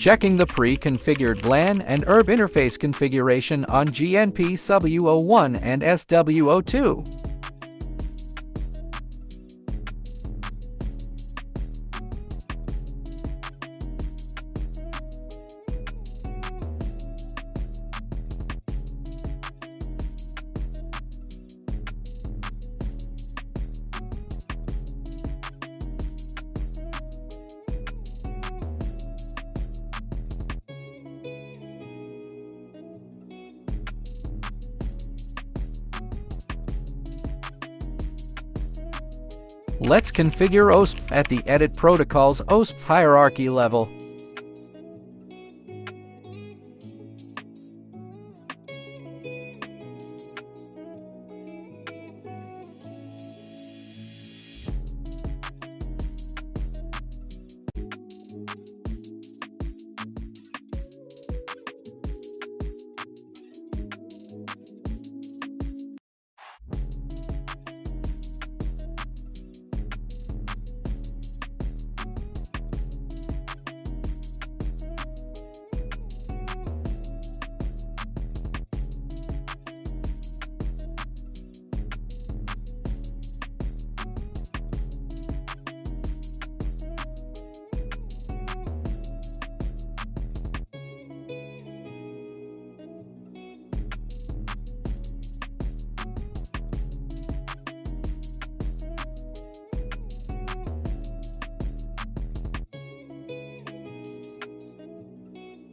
Checking the pre-configured LAN and ERB interface configuration on GNP SW01 and SW02. Let's configure OSPF at the Edit Protocols OSPF hierarchy level.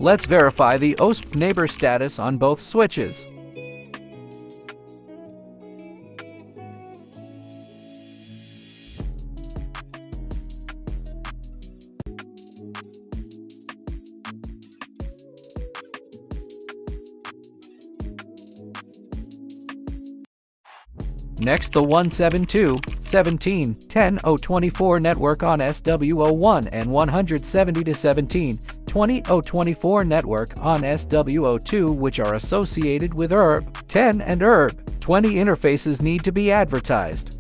Let's verify the OSPF neighbor status on both switches. Next, the 172.17.10.024 network on SW01 and 170.17.20.024 network on SW02, which are associated with ERB 10 and ERB 20 interfaces, need to be advertised.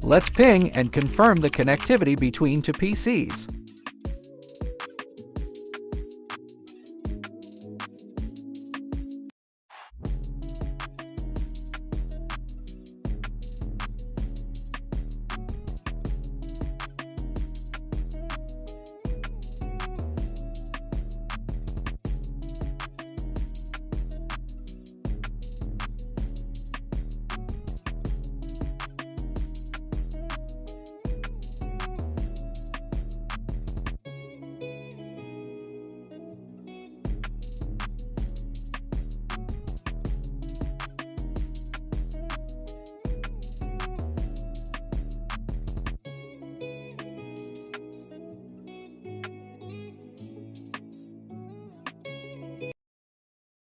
Let's ping and confirm the connectivity between two PCs.